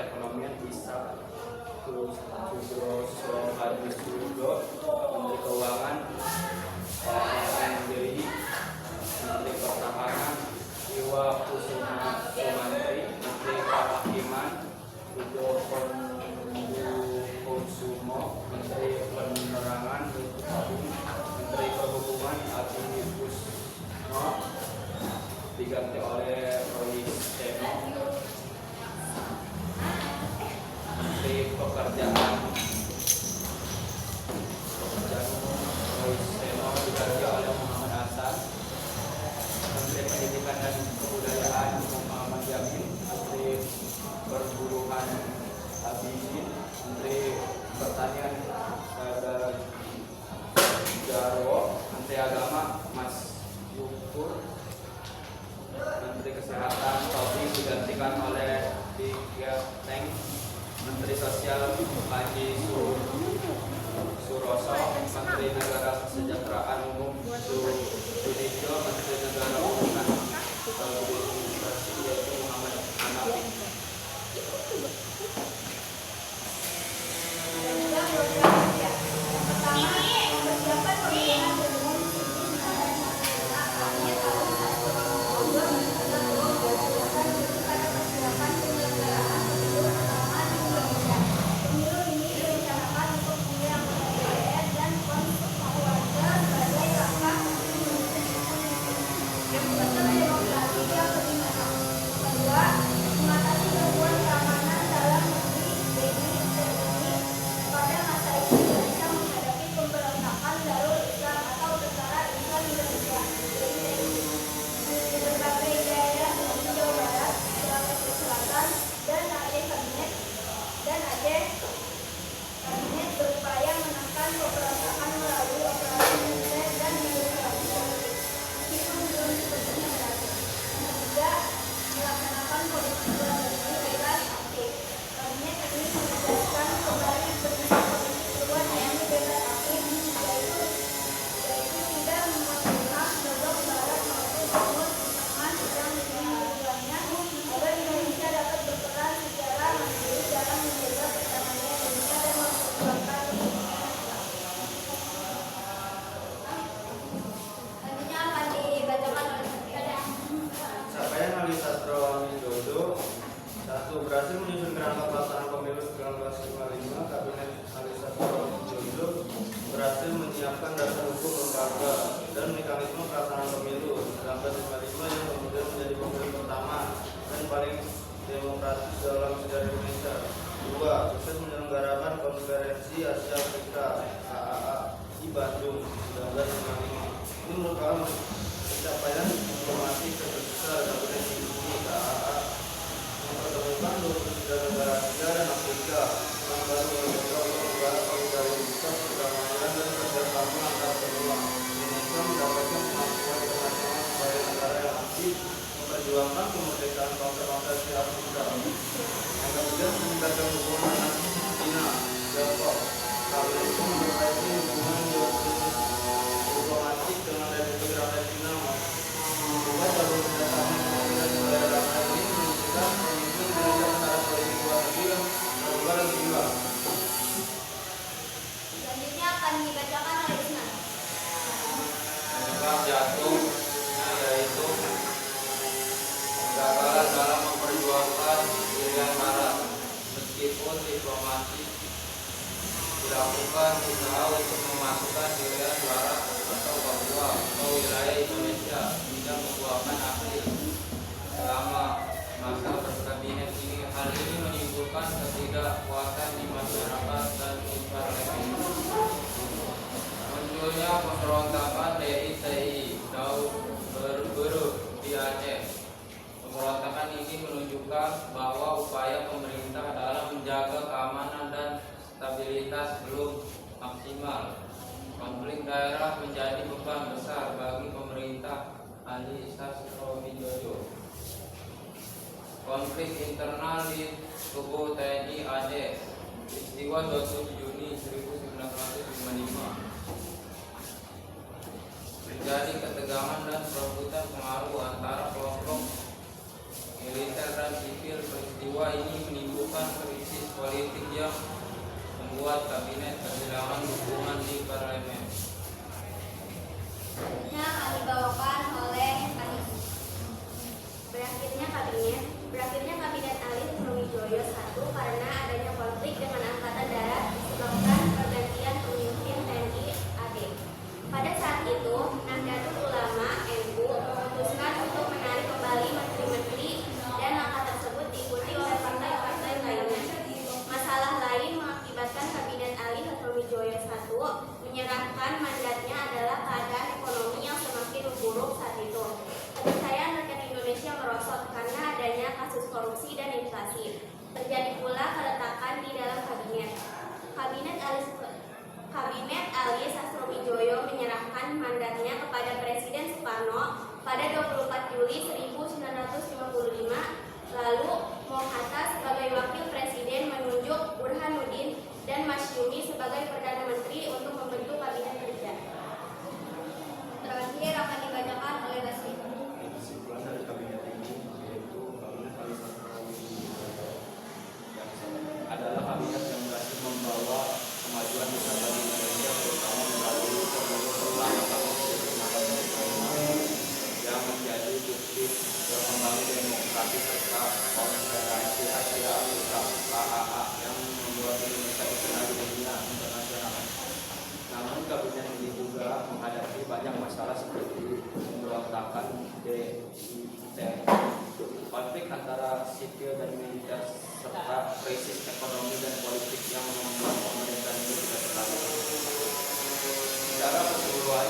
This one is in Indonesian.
Perekonomian Ishak Sudroso Hadisudo, Menteri Keuangan Menteri Pertahanan Iwa Kusuma Sumantri, Menteri Kehakiman Udo Konsumo, Menteri Penerangan Menteri Perhubungan Adi Kusno diganti oleh Roy Seno. Menteri Pekerjaan Roy Seno diganti oleh Muhammad Hasan. Menteri Pendidikan dan Kebudayaan Muhammad Yamin. Menteri Perburuan Habibin. Menteri Pertanian Jarwo. Menteri Agama Mas Yukur. Menteri Kesehatan Taufik digantikan oleh Teng. Menteri Sosial Haji Suroso. Menteri Negara Kesejahteraan Umum Sudijo. Menteri Negara Hubungan Administrasi yaitu Muhammad Hanafi. Berhasil menyusun kerangka pelaksanaan pemilu 1955, Kabinet Ali Sastro Widodo berhasil menyiapkan dasar hukum lembaga dan mekanisme pelaksanaan pemilu 1955 yang kemudian menjadi pemilu pertama dan paling demokratis dalam sejarah Indonesia. 2. Sukses menyelenggarakan Konferensi Asia Afrika (KAA) di Bandung 1955. Ini merupakan pencapaian diplomatik terbesar Kabinet ini KAA mempertemukan 29 negara Asia dan Afrika yang baru menjadi negara solidaritas, perdamaian dan kerjasama antar benua. Indonesia mendapatkan pengakuan internasional sebagai negara yang aktif memperjuangkan kemerdekaan bangsa-bangsa Asia Afrika. Yang ketiga, meningkatkan hubungan China, Tiongkok. Hal ini memperbaiki hubungan diplomatik dengan Republik Rakyat Cina. Membuat jalur kerjasama dengan negara lain ini menunjukkan antara politik luar negeri yang berubah dan seimbang. Selanjutnya akan dibacakan oleh Isnan. Penyebab jatuhnya yaitu kegagalan dalam memperjuangkan pilihan barat. Meskipun diplomasi dilakukan usaha untuk memasukkan pilihan barat atau Papua ke wilayah Indonesia tidak membuahkan hasil selama masa berkabinet ini. Hal ini menimbulkan ketidakpuasan di masyarakat dan di parlemen. Munculnya pemberontakan DITI Daud Beru di Aceh. Pemberontakan ini menunjukkan bahwa upaya pemerintah dalam menjaga keamanan dan stabilitas belum maksimal. Konflik daerah menjadi beban besar bagi pemerintah Ali Sastro Widodo. Konflik internal di tubuh TNI Aceh. Peristiwa 27 Juni 1955. Terjadi ketegangan dan perebutan pengaruh antara kelompok militer dan sipil. Peristiwa ini menimbulkan politik yang membuat kabinet kehilangan dukungan di parlemen. Selanjutnya akan dibawakan oleh Anies. Berakhirnya kabinet Ali Sriwijaya I karena adanya konflik dengan Angkatan Darat disebabkan pergantian pemimpin TNI AD. Pada saat itu, Nahdlatul Ulama NU memutuskan untuk menarik kembali menteri-menteri dan langkah tersebut diikuti oleh partai-partai lainnya. Masalah lain mengakibatkan kabinet Ali Sriwijaya I menyerahkan mandatnya adalah keadaan ekonomi yang semakin memburuk saat itu. Kepercayaan rakyat Indonesia merosot karena adanya kasus korupsi dan inflasi. Terjadi pula keretakan di dalam kabinet. Kabinet Ali Sastrowijoyo menyerahkan mandatnya kepada Presiden Soekarno pada 24 Juli 1955. Lalu Mohatta sebagai Wakil Presiden menunjuk Burhanuddin dan Masyumi sebagai Perdana Menteri untuk membentuk kabinet kerja. Terakhir akan dibacakan oleh Basri. Kesimpulan dari kabinet ini yaitu kabinet Ali Sastrowijoyo yang adalah kabinet yang berhasil membawa kemajuan besar bagi Indonesia, terutama melalui pemilu pertama yang menjadi bukti berkembangnya demokrasi serta konfederasi Asia Afrika (KAA) yang membuat Indonesia dikenal di dunia internasional. Namun kabinet ini juga menghadapi banyak masalah seperti pemberontakan DIT, konflik antara sipil dan militer, serta krisis ekonomi dan politik yang membuat pemerintahan ini tidak stabil. Secara keseluruhan